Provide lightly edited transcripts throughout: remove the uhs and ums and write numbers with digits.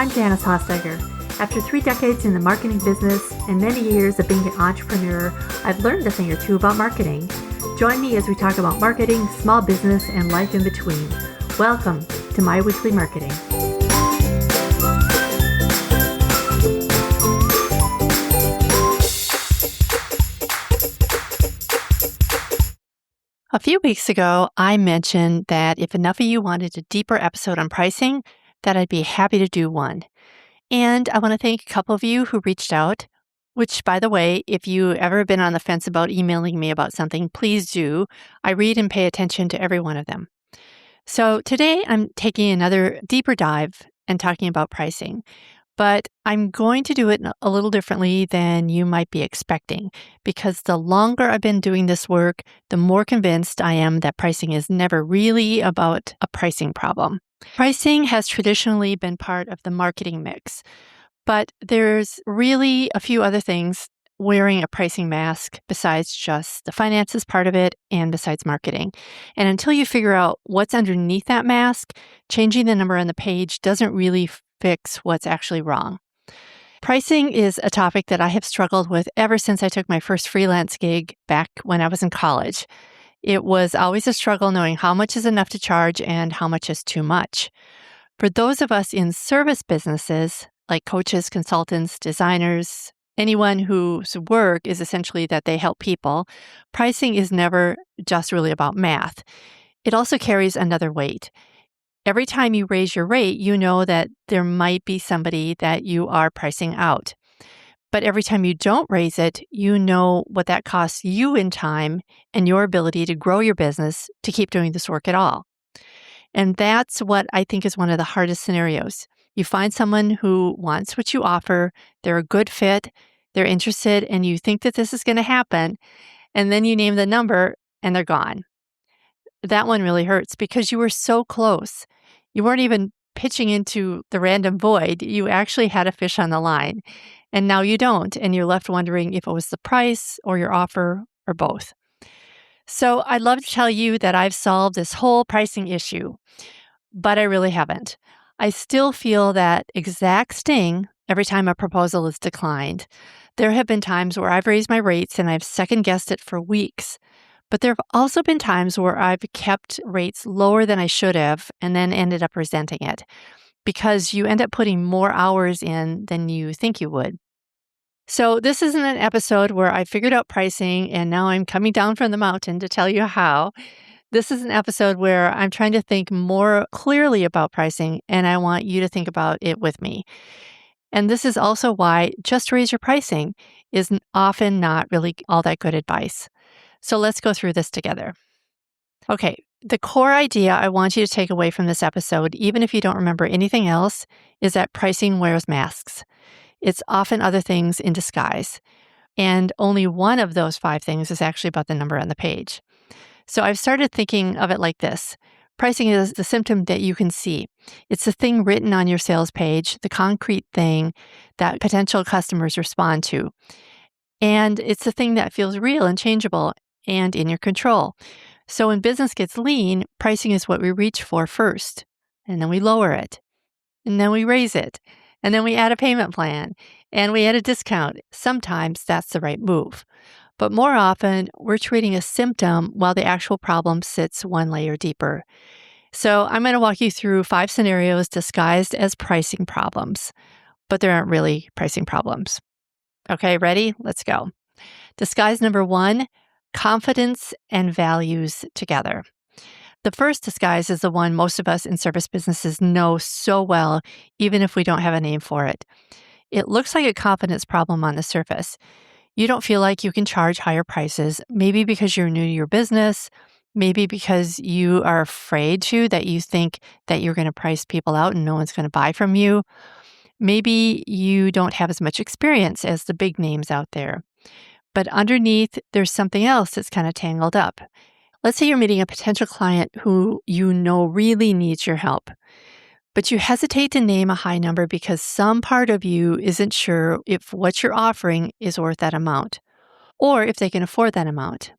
I'm Janice Hossteiger. After 3 decades in the marketing business and many years of being an entrepreneur, I've learned a thing or two about marketing. Join me as we talk about marketing, small business, and life in between. Welcome to My Weekly Marketing. A few weeks ago, I mentioned that if enough of you wanted a deeper episode on pricing, that I'd be happy to do one. And I want to thank a couple of you who reached out, which, by the way, if you ever been on the fence about emailing me about something, please do. I read and pay attention to every one of them. So today I'm taking another deeper dive and talking about pricing. But I'm going to do it a little differently than you might be expecting, because the longer I've been doing this work, the more convinced I am that pricing is never really about a pricing problem. Pricing has traditionally been part of the marketing mix, but there's really a few other things wearing a pricing mask besides just the finances part of it and besides marketing. And until you figure out what's underneath that mask, changing the number on the page doesn't really fix what's actually wrong. Pricing is a topic that I have struggled with ever since I took my first freelance gig back when I was in college. It was always a struggle knowing how much is enough to charge and how much is too much. For those of us in service businesses, like coaches, consultants, designers, anyone whose work is essentially that they help people, pricing is never just really about math. It also carries another weight. Every time you raise your rate, you know that there might be somebody that you are pricing out. But every time you don't raise it, you know what that costs you in time and your ability to grow your business to keep doing this work at all. And that's what I think is one of the hardest scenarios. You find someone who wants what you offer, they're a good fit, they're interested, and you think that this is going to happen, and then you name the number and they're gone. That one really hurts because you were so close. You weren't even pitching into the random void. You actually had a fish on the line. And now you don't. And you're left wondering if it was the price or your offer or both. So I'd love to tell you that I've solved this whole pricing issue, but I really haven't. I still feel that exact sting every time a proposal is declined. There have been times where I've raised my rates and I've second-guessed it for weeks. But there have also been times where I've kept rates lower than I should have and then ended up resenting it because you end up putting more hours in than you think you would. So this isn't an episode where I figured out pricing and now I'm coming down from the mountain to tell you how. This is an episode where I'm trying to think more clearly about pricing and I want you to think about it with me. And this is also why just raise your pricing is often not really all that good advice. So let's go through this together. Okay, the core idea I want you to take away from this episode, even if you don't remember anything else, is that pricing wears masks. It's often other things in disguise. And only one of those 5 things is actually about the number on the page. So I've started thinking of it like this. Pricing is the symptom that you can see. It's the thing written on your sales page, the concrete thing that potential customers respond to. And it's the thing that feels real and changeable and in your control. So when business gets lean, pricing is what we reach for first, and then we lower it, and then we raise it, and then we add a payment plan, and we add a discount. Sometimes that's the right move. But more often, we're treating a symptom while the actual problem sits one layer deeper. So I'm going to walk you through 5 scenarios disguised as pricing problems, but there aren't really pricing problems. Okay, ready? Let's go. Disguise number 1, confidence and values together. The first disguise is the one most of us in service businesses know so well, even if we don't have a name for it. It looks like a confidence problem on the surface. You don't feel like you can charge higher prices, maybe because you're new to your business, maybe because you are afraid that you think that you're going to price people out and no one's going to buy from you. Maybe you don't have as much experience as the big names out there. But underneath, there's something else that's kind of tangled up. Let's say you're meeting a potential client who you know really needs your help, but you hesitate to name a high number because some part of you isn't sure if what you're offering is worth that amount, or if they can afford that amount.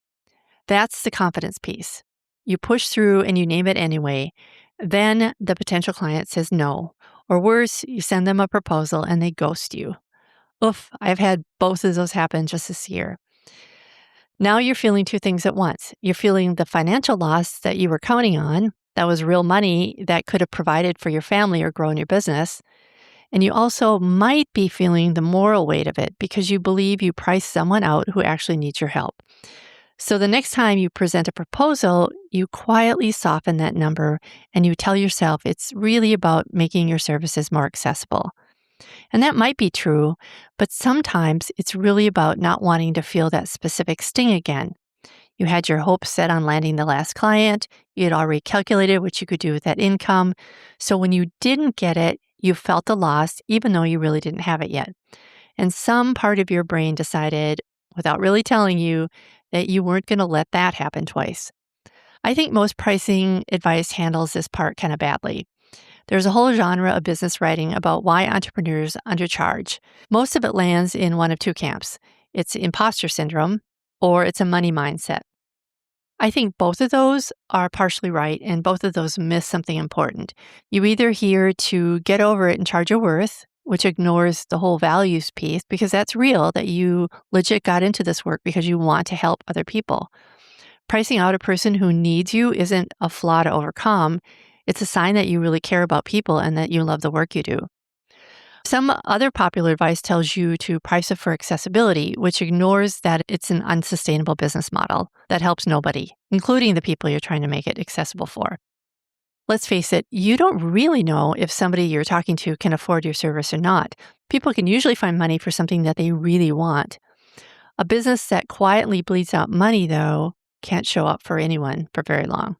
That's the confidence piece. You push through and you name it anyway. Then the potential client says no, Or worse, you send them a proposal and they ghost you. Oof, I've had both of those happen just this year. Now you're feeling two things at once. You're feeling the financial loss that you were counting on, that was real money that could have provided for your family or grown your business. And you also might be feeling the moral weight of it because you believe you priced someone out who actually needs your help. So the next time you present a proposal, you quietly soften that number and you tell yourself it's really about making your services more accessible. And that might be true, but sometimes it's really about not wanting to feel that specific sting again. You had your hopes set on landing the last client. You had already calculated what you could do with that income. So when you didn't get it, you felt the loss, even though you really didn't have it yet. And some part of your brain decided, without really telling you, that you weren't going to let that happen twice. I think most pricing advice handles this part kind of badly. There's a whole genre of business writing about why entrepreneurs undercharge. Most of it lands in one of two camps. It's imposter syndrome or it's a money mindset. I think both of those are partially right, and both of those miss something important. You either here to get over it and charge your worth, which ignores the whole values piece, because that's real, that you legit got into this work because you want to help other people. Pricing out a person who needs you isn't a flaw to overcome. It's a sign that you really care about people and that you love the work you do. Some other popular advice tells you to price it for accessibility, which ignores that it's an unsustainable business model that helps nobody, including the people you're trying to make it accessible for. Let's face it, you don't really know if somebody you're talking to can afford your service or not. People can usually find money for something that they really want. A business that quietly bleeds out money, though, can't show up for anyone for very long.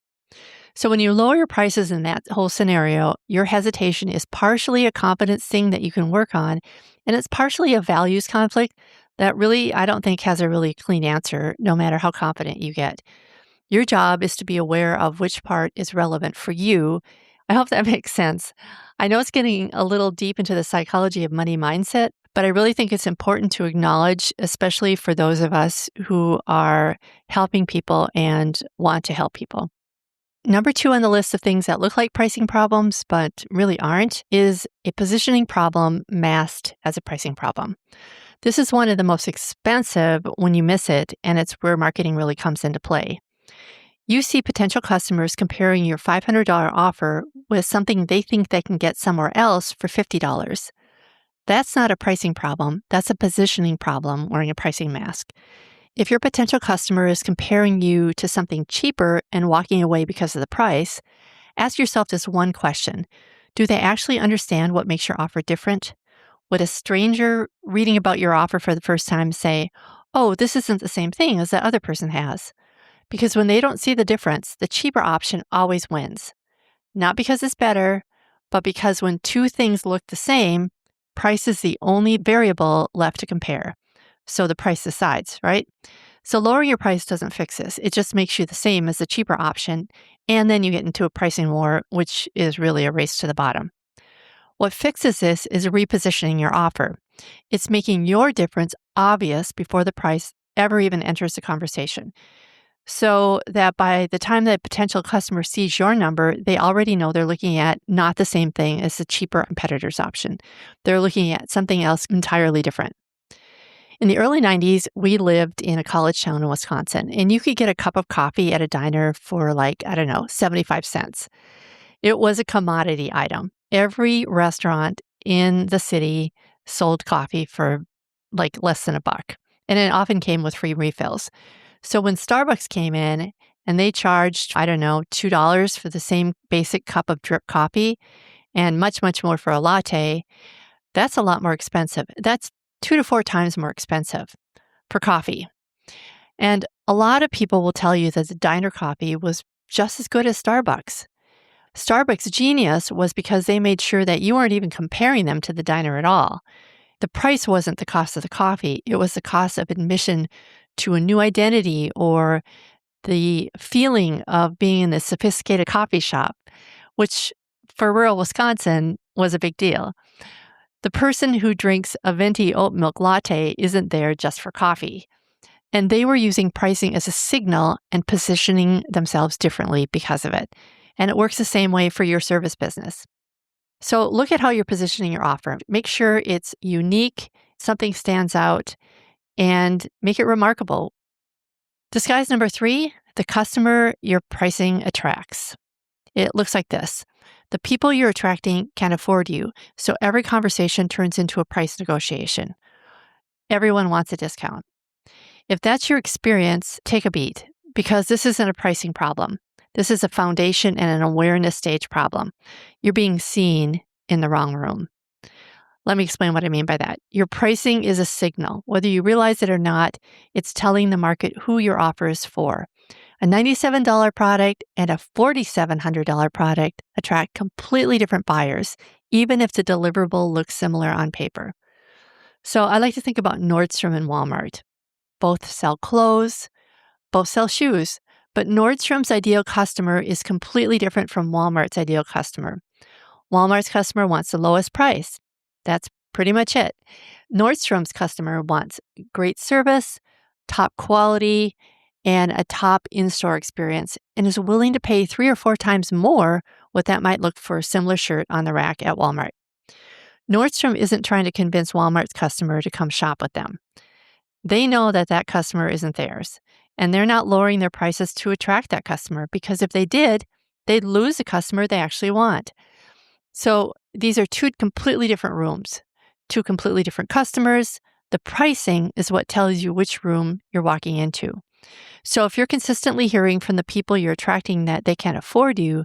So when you lower your prices in that whole scenario, your hesitation is partially a confidence thing that you can work on, and it's partially a values conflict that really, I don't think has a really clean answer, no matter how confident you get. Your job is to be aware of which part is relevant for you. I hope that makes sense. I know it's getting a little deep into the psychology of money mindset, but I really think it's important to acknowledge, especially for those of us who are helping people and want to help people. Number 2 on the list of things that look like pricing problems, but really aren't, is a positioning problem masked as a pricing problem. This is one of the most expensive when you miss it, and it's where marketing really comes into play. You see potential customers comparing your $500 offer with something they think they can get somewhere else for $50. That's not a pricing problem. That's a positioning problem wearing a pricing mask. If your potential customer is comparing you to something cheaper and walking away because of the price, ask yourself this one question. Do they actually understand what makes your offer different? Would a stranger reading about your offer for the first time say, "Oh, this isn't the same thing as that other person has"? Because when they don't see the difference, the cheaper option always wins. Not because it's better, but because when two things look the same, price is the only variable left to compare. So the price decides, right? So lowering your price doesn't fix this. It just makes you the same as the cheaper option. And then you get into a pricing war, which is really a race to the bottom. What fixes this is repositioning your offer. It's making your difference obvious before the price ever even enters the conversation. So that by the time the potential customer sees your number, they already know they're looking at not the same thing as the cheaper competitor's option. They're looking at something else entirely different. In the early 90s, we lived in a college town in Wisconsin, and you could get a cup of coffee at a diner for 75 cents. It was a commodity item. Every restaurant in the city sold coffee for less than $1, and it often came with free refills. So when Starbucks came in and they charged, $2 for the same basic cup of drip coffee and much, much more for a latte, that's a lot more expensive. That's 2 to 4 times more expensive for coffee. And a lot of people will tell you that the diner coffee was just as good as Starbucks. Starbucks' genius was because they made sure that you weren't even comparing them to the diner at all. The price wasn't the cost of the coffee. It was the cost of admission to a new identity or the feeling of being in this sophisticated coffee shop, which for rural Wisconsin was a big deal. The person who drinks a venti oat milk latte isn't there just for coffee. And they were using pricing as a signal and positioning themselves differently because of it. And it works the same way for your service business. So look at how you're positioning your offer. Make sure it's unique, something stands out, and make it remarkable. Disguise number 3, the customer your pricing attracts. It looks like this. The people you're attracting can afford you, so every conversation turns into a price negotiation. Everyone wants a discount. If that's your experience, take a beat, because this isn't a pricing problem. This is a foundation and an awareness stage problem. You're being seen in the wrong room. Let me explain what I mean by that. Your pricing is a signal. Whether you realize it or not, it's telling the market who your offer is for. A $97 product and a $4,700 product attract completely different buyers, even if the deliverable looks similar on paper. So I like to think about Nordstrom and Walmart. Both sell clothes, both sell shoes, but Nordstrom's ideal customer is completely different from Walmart's ideal customer. Walmart's customer wants the lowest price. That's pretty much it. Nordstrom's customer wants great service, top quality, and a top in-store experience, and is willing to pay 3 or 4 times more what that might look for a similar shirt on the rack at Walmart. Nordstrom isn't trying to convince Walmart's customer to come shop with them. They know that that customer isn't theirs, and they're not lowering their prices to attract that customer, because if they did, they'd lose the customer they actually want. So these are 2 completely different rooms, 2 completely different customers. The pricing is what tells you which room you're walking into. So if you're consistently hearing from the people you're attracting that they can't afford you,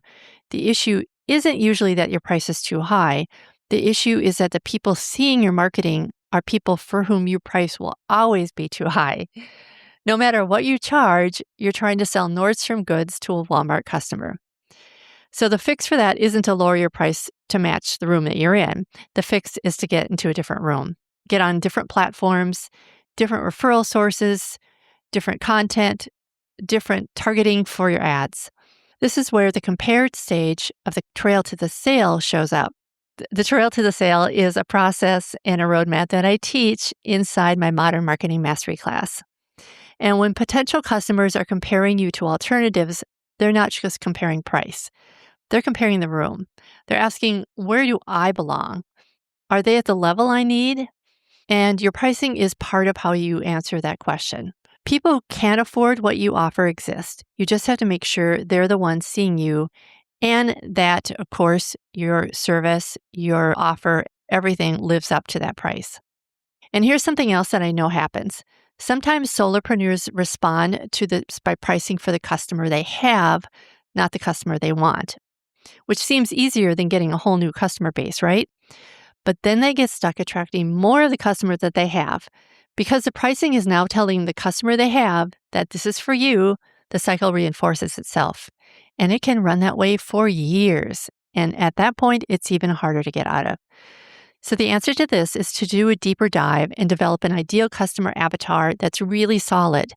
the issue isn't usually that your price is too high. The issue is that the people seeing your marketing are people for whom your price will always be too high. No matter what you charge, you're trying to sell Nordstrom goods to a Walmart customer. So the fix for that isn't to lower your price to match the room that you're in. The fix is to get into a different room, get on different platforms, different referral sources, different content, different targeting for your ads. This is where the compared stage of the trail to the sale shows up. The trail to the sale is a process and a roadmap that I teach inside my Modern Marketing Mastery class. And when potential customers are comparing you to alternatives, they're not just comparing price. They're comparing the room. They're asking, where do I belong? Are they at the level I need? And your pricing is part of how you answer that question. People who can't afford what you offer exist. You just have to make sure they're the ones seeing you, and that, of course, your service, your offer, everything lives up to that price. And here's something else that I know happens. Sometimes solopreneurs respond to this by pricing for the customer they have, not the customer they want, which seems easier than getting a whole new customer base, right? But then they get stuck attracting more of the customers that they have. Because the pricing is now telling the customer they have that this is for you, the cycle reinforces itself. And it can run that way for years. And at that point, it's even harder to get out of. So the answer to this is to do a deeper dive and develop an ideal customer avatar that's really solid.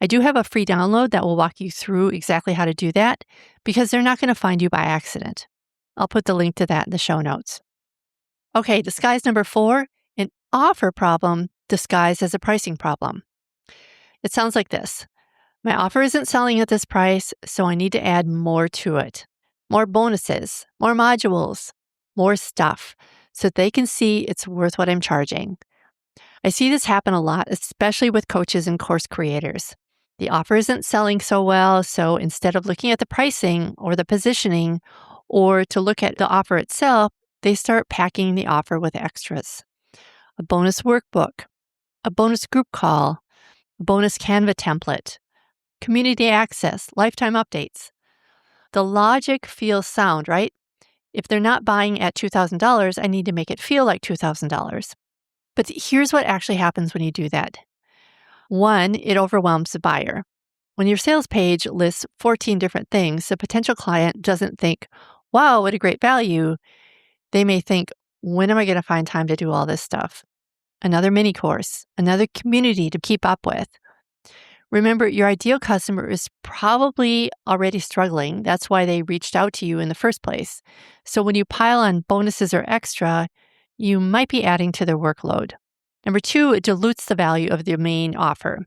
I do have a free download that will walk you through exactly how to do that, because they're not going to find you by accident. I'll put the link to that in the show notes. Okay, disguise number 4, an offer problem disguised as a pricing problem. It sounds like this. My offer isn't selling at this price, so I need to add more to it. More bonuses, more modules, more stuff, so they can see it's worth what I'm charging. I see this happen a lot, especially with coaches and course creators. The offer isn't selling so well, so instead of looking at the pricing or the positioning or to look at the offer itself, they start packing the offer with extras. A bonus workbook, a bonus group call, a bonus Canva template, community access, lifetime updates. The logic feels sound, right? If they're not buying at $2,000, I need to make it feel like $2,000. But here's what actually happens when you do that. 1, it overwhelms the buyer. When your sales page lists 14 different things, the potential client doesn't think, wow, what a great value. They may think, when am I going to find time to do all this stuff? Another mini course, another community to keep up with. Remember, your ideal customer is probably already struggling. That's why they reached out to you in the first place. So when you pile on bonuses or extra, you might be adding to their workload. Number 2, it dilutes the value of the main offer.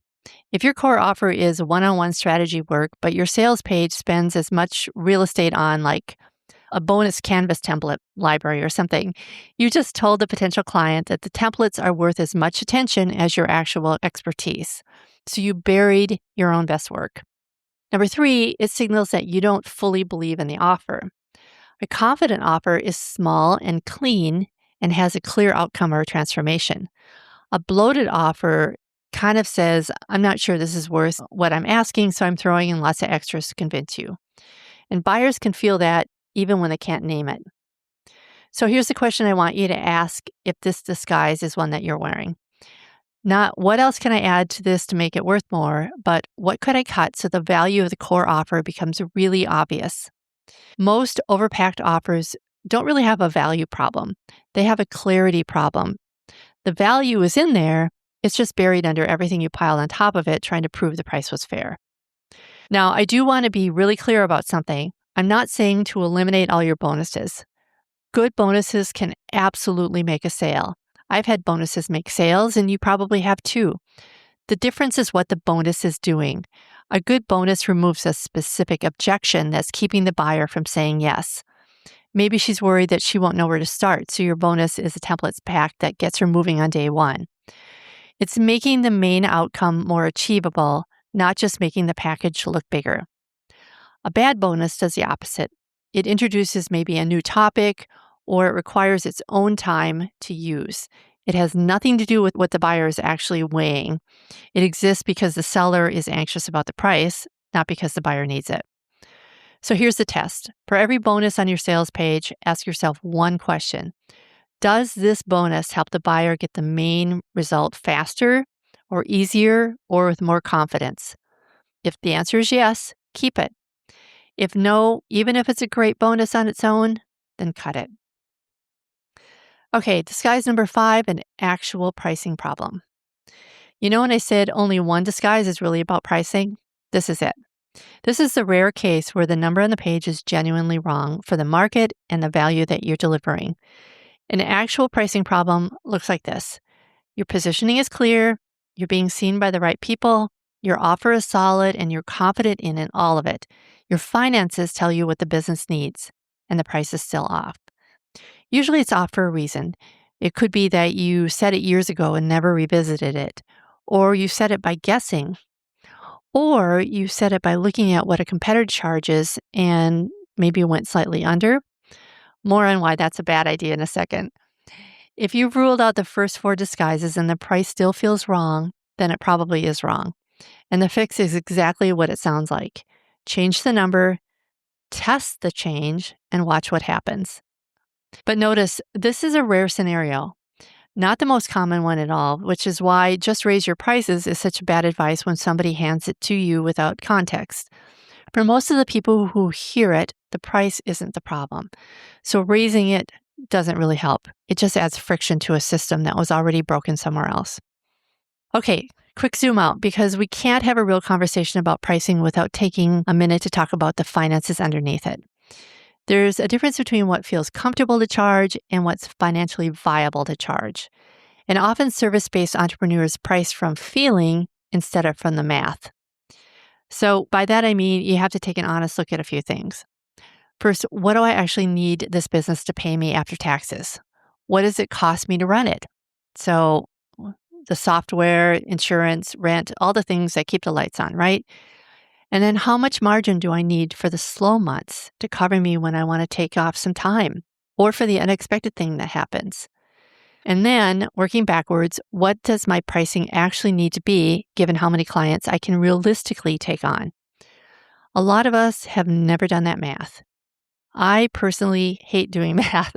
If your core offer is one-on-one strategy work, but your sales page spends as much real estate on like a bonus Canvas template library or something. You just told the potential client that the templates are worth as much attention as your actual expertise. So you buried your own best work. Number 3, it signals that you don't fully believe in the offer. A confident offer is small and clean and has a clear outcome or transformation. A bloated offer kind of says, I'm not sure this is worth what I'm asking, so I'm throwing in lots of extras to convince you. And buyers can feel that even when they can't name it. So here's the question I want you to ask if this disguise is one that you're wearing. Not what else can I add to this to make it worth more, but what could I cut so the value of the core offer becomes really obvious? Most overpacked offers don't really have a value problem. They have a clarity problem. The value is in there, it's just buried under everything you piled on top of it, trying to prove the price was fair. Now, I do want to be really clear about something. I'm not saying to eliminate all your bonuses. Good bonuses can absolutely make a sale. I've had bonuses make sales, and you probably have too. The difference is what the bonus is doing. A good bonus removes a specific objection that's keeping the buyer from saying yes. Maybe she's worried that she won't know where to start, so your bonus is a templates pack that gets her moving on day one. It's making the main outcome more achievable, not just making the package look bigger. A bad bonus does the opposite. It introduces maybe a new topic, or it requires its own time to use. It has nothing to do with what the buyer is actually weighing. It exists because the seller is anxious about the price, not because the buyer needs it. So here's the test. For every bonus on your sales page, ask yourself one question. Does this bonus help the buyer get the main result faster or easier or with more confidence? If the answer is yes, keep it. If no, even if it's a great bonus on its own, then cut it. Okay, disguise number 5, an actual pricing problem. You know when I said only one disguise is really about pricing? This is it. This is the rare case where the number on the page is genuinely wrong for the market and the value that you're delivering. An actual pricing problem looks like this. Your positioning is clear, you're being seen by the right people, your offer is solid, and you're confident in all of it. Your finances tell you what the business needs, and the price is still off. Usually it's off for a reason. It could be that you said it years ago and never revisited it, or you said it by guessing, or you said it by looking at what a competitor charges and maybe went slightly under. More on why that's a bad idea in a second. If you've ruled out the first 4 disguises and the price still feels wrong, then it probably is wrong. And the fix is exactly what it sounds like. Change the number, test the change, and watch what happens. But notice, this is a rare scenario, not the most common one at all, which is why just raise your prices is such bad advice when somebody hands it to you without context. For most of the people who hear it, the price isn't the problem. So raising it doesn't really help. It just adds friction to a system that was already broken somewhere else. Okay, quick zoom out, because we can't have a real conversation about pricing without taking a minute to talk about the finances underneath it. There's a difference between what feels comfortable to charge and what's financially viable to charge. And often service-based entrepreneurs price from feeling instead of from the math. So by that, I mean you have to take an honest look at a few things. First, what do I actually need this business to pay me after taxes? What does it cost me to run it? So the software, insurance, rent, all the things that keep the lights on, right? And then how much margin do I need for the slow months to cover me when I want to take off some time or for the unexpected thing that happens? And then working backwards, what does my pricing actually need to be given how many clients I can realistically take on? A lot of us have never done that math. I personally hate doing math.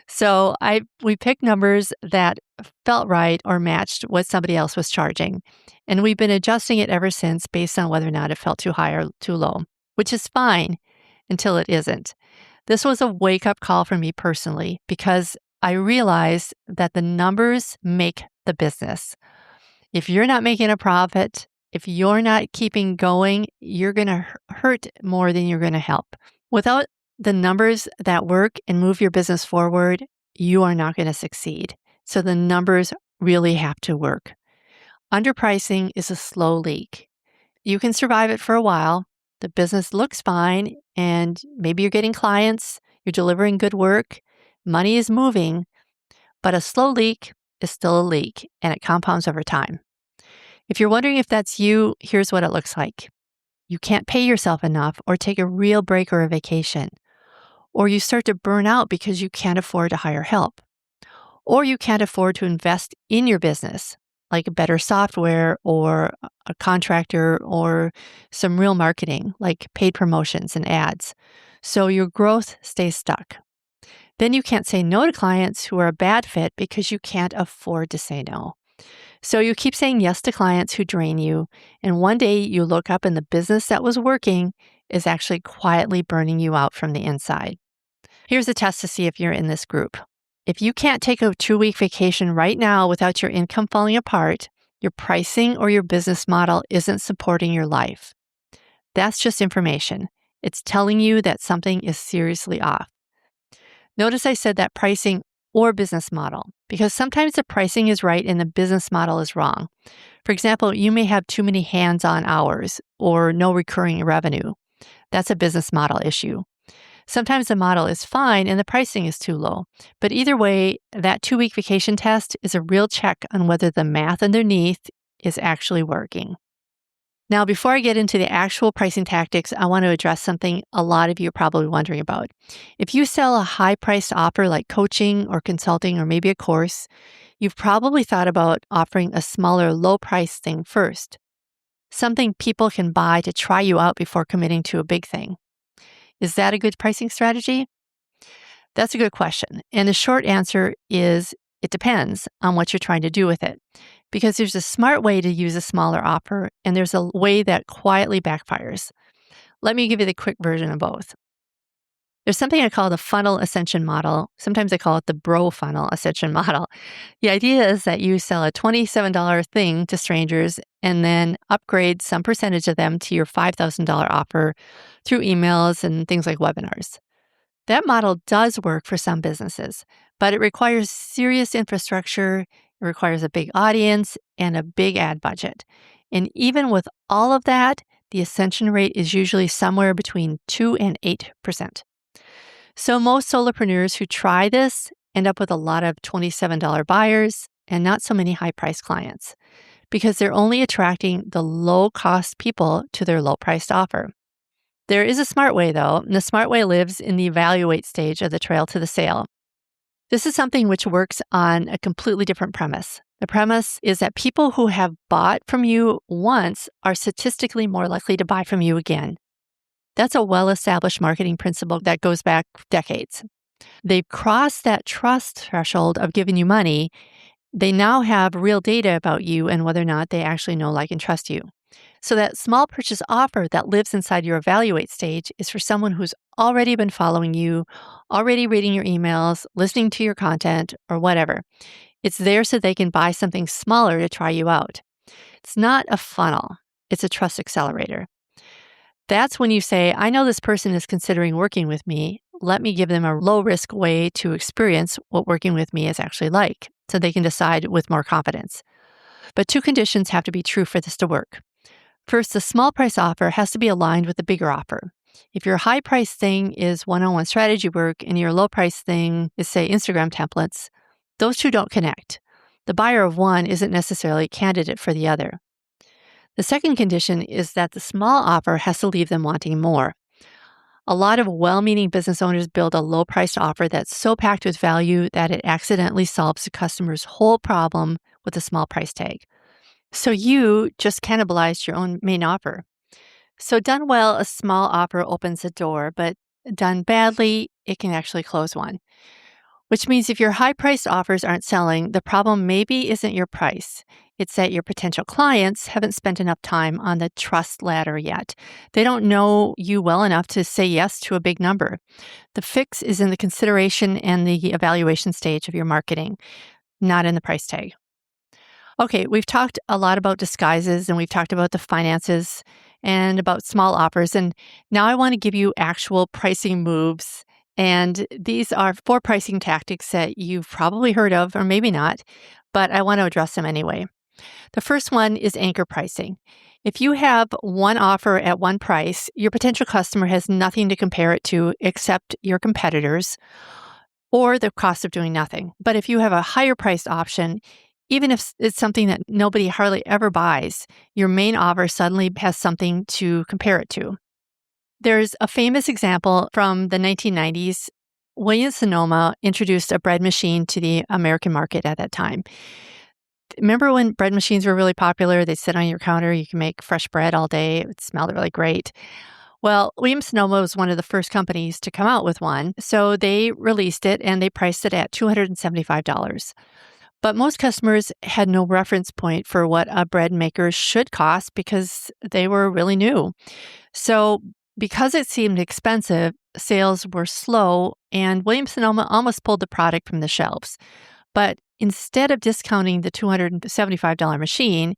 So we picked numbers that felt right or matched what somebody else was charging. And we've been adjusting it ever since based on whether or not it felt too high or too low, which is fine until it isn't. This was a wake-up call for me personally because I realized that the numbers make the business. If you're not making a profit, if you're not keeping going, you're going to hurt more than you're going to help. Without the numbers that work and move your business forward, you are not going to succeed. So the numbers really have to work. Underpricing is a slow leak. You can survive it for a while. The business looks fine, and maybe you're getting clients, you're delivering good work, money is moving, but a slow leak is still a leak and it compounds over time. If you're wondering if that's you, here's what it looks like. You can't pay yourself enough or take a real break or a vacation. Or you start to burn out because you can't afford to hire help. Or you can't afford to invest in your business, like better software or a contractor or some real marketing, like paid promotions and ads. So your growth stays stuck. Then you can't say no to clients who are a bad fit because you can't afford to say no. So you keep saying yes to clients who drain you, and one day you look up and the business that was working is actually quietly burning you out from the inside. Here's a test to see if you're in this group. If you can't take a 2-week vacation right now without your income falling apart, your pricing or your business model isn't supporting your life. That's just information. It's telling you that something is seriously off. Notice I said that pricing or business model, because sometimes the pricing is right and the business model is wrong. For example, you may have too many hands-on hours or no recurring revenue. That's a business model issue. Sometimes the model is fine and the pricing is too low. But either way, that 2-week vacation test is a real check on whether the math underneath is actually working. Now, before I get into the actual pricing tactics, I want to address something a lot of you are probably wondering about. If you sell a high-priced offer like coaching or consulting or maybe a course, you've probably thought about offering a smaller, low-price thing first, something people can buy to try you out before committing to a big thing. Is that a good pricing strategy? That's a good question. And the short answer is it depends on what you're trying to do with it. Because there's a smart way to use a smaller offer, and there's a way that quietly backfires. Let me give you the quick version of both. There's something I call the funnel ascension model. Sometimes I call it the bro funnel ascension model. The idea is that you sell a $27 thing to strangers and then upgrade some percentage of them to your $5,000 offer through emails and things like webinars. That model does work for some businesses, but it requires serious infrastructure. It requires a big audience and a big ad budget. And even with all of that, the ascension rate is usually somewhere between 2 and 8%. So most solopreneurs who try this end up with a lot of $27 buyers and not so many high-priced clients because they're only attracting the low-cost people to their low-priced offer. There is a smart way, though, and the smart way lives in the evaluate stage of the trail to the sale. This is something which works on a completely different premise. The premise is that people who have bought from you once are statistically more likely to buy from you again. That's a well-established marketing principle that goes back decades. They've crossed that trust threshold of giving you money. They now have real data about you and whether or not they actually know, like, and trust you. So that small purchase offer that lives inside your evaluate stage is for someone who's already been following you, already reading your emails, listening to your content, or whatever. It's there so they can buy something smaller to try you out. It's not a funnel. It's a trust accelerator. That's when you say, I know this person is considering working with me. Let me give them a low-risk way to experience what working with me is actually like, so they can decide with more confidence. But 2 conditions have to be true for this to work. First, the small price offer has to be aligned with the bigger offer. If your high price thing is one-on-one strategy work and your low price thing is, say, Instagram templates, those 2 don't connect. The buyer of one isn't necessarily a candidate for the other. The second condition is that the small offer has to leave them wanting more. A lot of well-meaning business owners build a low-priced offer that's so packed with value that it accidentally solves the customer's whole problem with a small price tag. So you just cannibalized your own main offer. So done well, a small offer opens a door, but done badly, it can actually close one. Which means if your high-priced offers aren't selling, the problem maybe isn't your price. It's that your potential clients haven't spent enough time on the trust ladder yet. They don't know you well enough to say yes to a big number. The fix is in the consideration and the evaluation stage of your marketing, not in the price tag. Okay, we've talked a lot about disguises and we've talked about the finances and about small offers. And now I want to give you actual pricing moves. And these are 4 pricing tactics that you've probably heard of or maybe not, but I want to address them anyway. The first one is anchor pricing. If you have one offer at one price, your potential customer has nothing to compare it to except your competitors or the cost of doing nothing. But if you have a higher priced option, even if it's something that nobody hardly ever buys, your main offer suddenly has something to compare it to. There's a famous example from the 1990s. Williams-Sonoma introduced a bread machine to the American market at that time. Remember when bread machines were really popular? They'd sit on your counter. You can make fresh bread all day. It smelled really great. Well, Williams-Sonoma was one of the first companies to come out with one. So they released it and they priced it at $275. But most customers had no reference point for what a bread maker should cost because they were really new. So because it seemed expensive, sales were slow and Williams-Sonoma almost pulled the product from the shelves. But instead of discounting the $275 machine,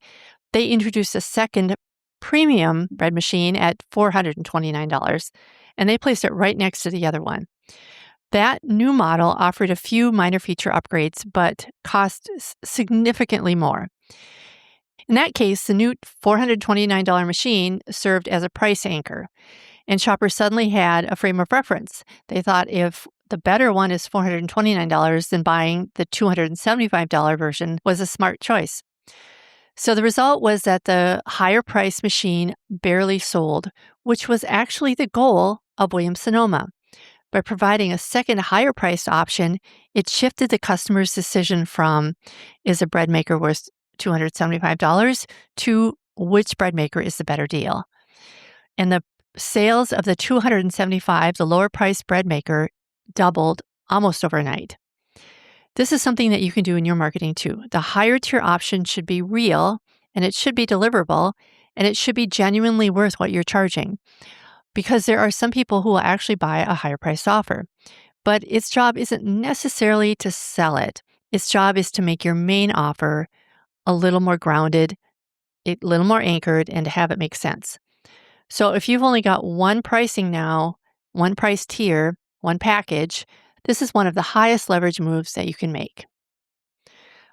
they introduced a second premium bread machine at $429, and they placed it right next to the other one. That new model offered a few minor feature upgrades, but cost significantly more. In that case, the new $429 machine served as a price anchor, and shoppers suddenly had a frame of reference. They thought if the better one is $429, then buying the $275 version was a smart choice. So the result was that the higher price machine barely sold, which was actually the goal of Williams-Sonoma. By providing a second higher priced option, it shifted the customer's decision from, is a bread maker worth $275 to which bread maker is the better deal. And the sales of the $275, the lower priced bread maker, doubled almost overnight. This is something that you can do in your marketing too. The higher tier option should be real, and it should be deliverable, and it should be genuinely worth what you're charging. Because there are some people who will actually buy a higher priced offer. But its job isn't necessarily to sell it. Its job is to make your main offer a little more grounded, a little more anchored, and to have it make sense. So if you've only got one pricing now, one price tier, one package, this is one of the highest leverage moves that you can make.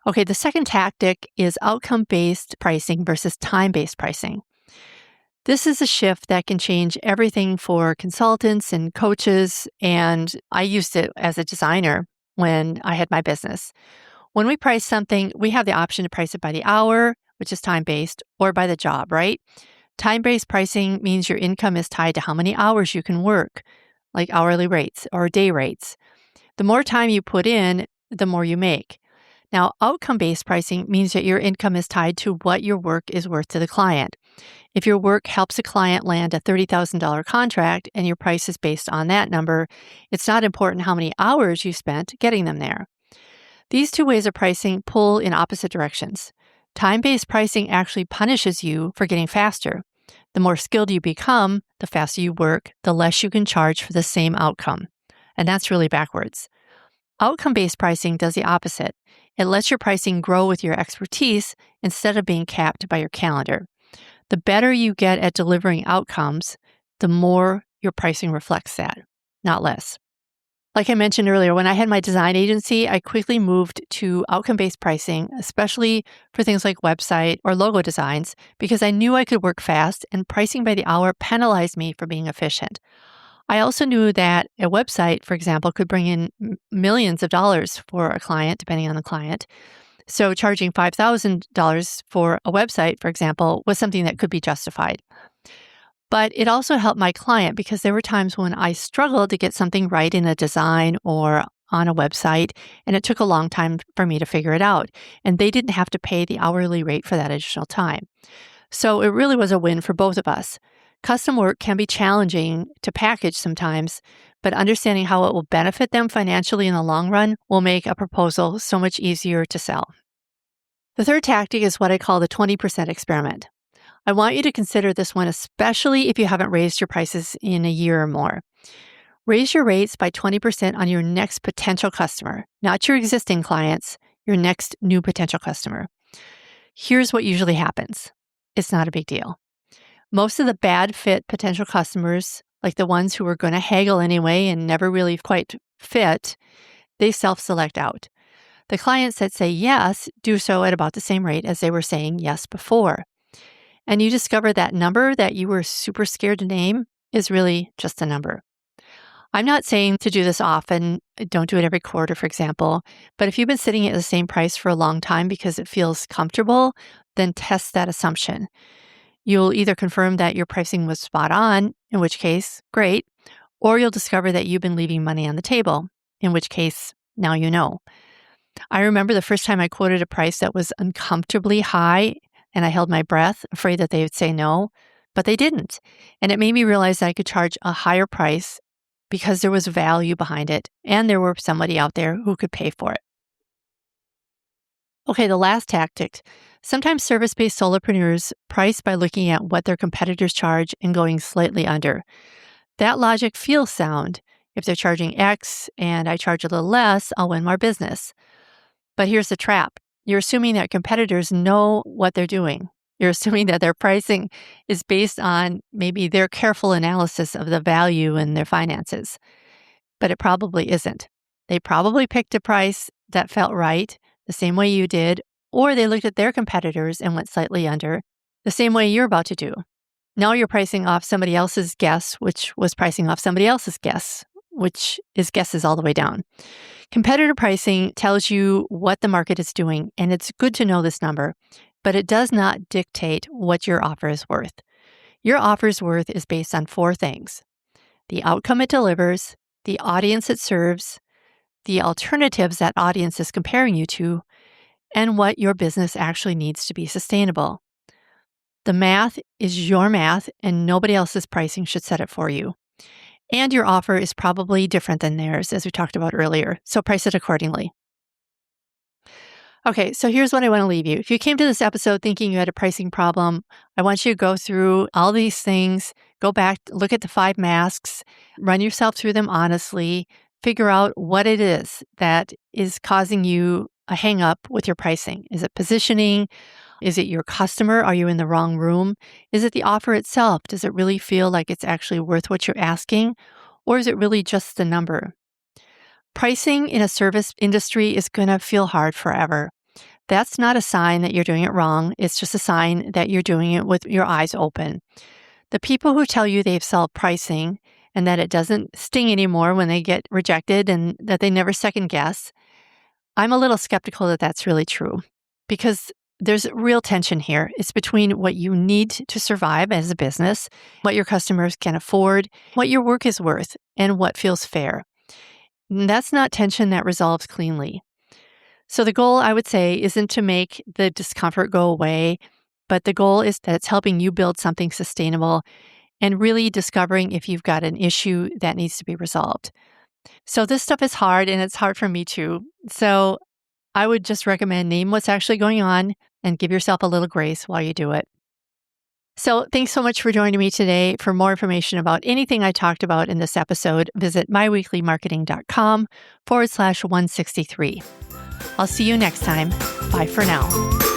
Okay, the second tactic is outcome-based pricing versus time-based pricing. This is a shift that can change everything for consultants and coaches, and I used it as a designer when I had my business. When we price something, we have the option to price it by the hour, which is time-based, or by the job, right? Time-based pricing means your income is tied to how many hours you can work, like hourly rates or day rates. The more time you put in, the more you make. Now, outcome-based pricing means that your income is tied to what your work is worth to the client. If your work helps a client land a $30,000 contract and your price is based on that number, it's not important how many hours you spent getting them there. These two ways of pricing pull in opposite directions. Time-based pricing actually punishes you for getting faster. The more skilled you become, the faster you work, the less you can charge for the same outcome. And that's really backwards. Outcome-based pricing does the opposite. It lets your pricing grow with your expertise instead of being capped by your calendar. The better you get at delivering outcomes, the more your pricing reflects that, not less. Like I mentioned earlier, when I had my design agency, I quickly moved to outcome-based pricing, especially for things like website or logo designs, because I knew I could work fast and pricing by the hour penalized me for being efficient. I also knew that a website, for example, could bring in millions of dollars for a client, depending on the client. So charging $5,000 for a website, for example, was something that could be justified. But it also helped my client because there were times when I struggled to get something right in a design or on a website, and it took a long time for me to figure it out. And they didn't have to pay the hourly rate for that additional time. So it really was a win for both of us. Custom work can be challenging to package sometimes, but understanding how it will benefit them financially in the long run will make a proposal so much easier to sell. The third tactic is what I call the 20% experiment. I want you to consider this one, especially if you haven't raised your prices in a year or more. Raise your rates by 20% on your next potential customer, not your existing clients, your next new potential customer. Here's what usually happens. It's not a big deal. Most of the bad fit potential customers, like the ones who were going to haggle anyway and never really quite fit, they self-select out. The clients that say yes do so at about the same rate as they were saying yes before. and you discover that number that you were super scared to name is really just a number. I'm not saying to do this often. Don't do it every quarter, for example. But if you've been sitting at the same price for a long time because it feels comfortable, then test that assumption. You'll either confirm that your pricing was spot on, in which case, great, or you'll discover that you've been leaving money on the table, in which case, now you know. I remember the first time I quoted a price that was uncomfortably high, and I held my breath, afraid that they would say no, but they didn't. And it made me realize that I could charge a higher price because there was value behind it, and there were somebody out there who could pay for it. Okay, the last tactic. Sometimes service-based solopreneurs price by looking at what their competitors charge and going slightly under. That logic feels sound. If they're charging X and I charge a little less, I'll win more business. But here's the trap. You're assuming that competitors know what they're doing. You're assuming that their pricing is based on maybe their careful analysis of the value in their finances. But it probably isn't. They probably picked a price that felt right, the same way you did, or they looked at their competitors and went slightly under, the same way you're about to do. Now you're pricing off somebody else's guess, which was pricing off somebody else's guess, which is guesses all the way down. Competitor pricing tells you what the market is doing, and it's good to know this number, but it does not dictate what your offer is worth. Your offer's worth is based on 4 things: the outcome it delivers, the audience it serves, the alternatives that audience is comparing you to, and what your business actually needs to be sustainable. The math is your math, and nobody else's pricing should set it for you. And your offer is probably different than theirs, as we talked about earlier, so price it accordingly. Okay, so here's what I want to leave you. If you came to this episode thinking you had a pricing problem, I want you to go through all these things, go back, look at the 5 masks, run yourself through them honestly, figure out what it is that is causing you a hang up with your pricing. Is it positioning? Is it your customer? Are you in the wrong room? Is it the offer itself? Does it really feel like it's actually worth what you're asking? Or is it really just the number? Pricing in a service industry is going to feel hard forever. That's not a sign that you're doing it wrong. It's just a sign that you're doing it with your eyes open. The people who tell you they've solved pricing and that it doesn't sting anymore when they get rejected and that they never second guess, I'm a little skeptical that that's really true, because there's real tension here. It's between what you need to survive as a business, what your customers can afford, what your work is worth, and what feels fair. And that's not tension that resolves cleanly. So the goal, I would say, isn't to make the discomfort go away, but the goal is that it's helping you build something sustainable and really discovering if you've got an issue that needs to be resolved. So this stuff is hard, and it's hard for me too. So I would just recommend name what's actually going on and give yourself a little grace while you do it. So thanks so much for joining me today. For more information about anything I talked about in this episode, visit myweeklymarketing.com/163. I'll see you next time. Bye for now.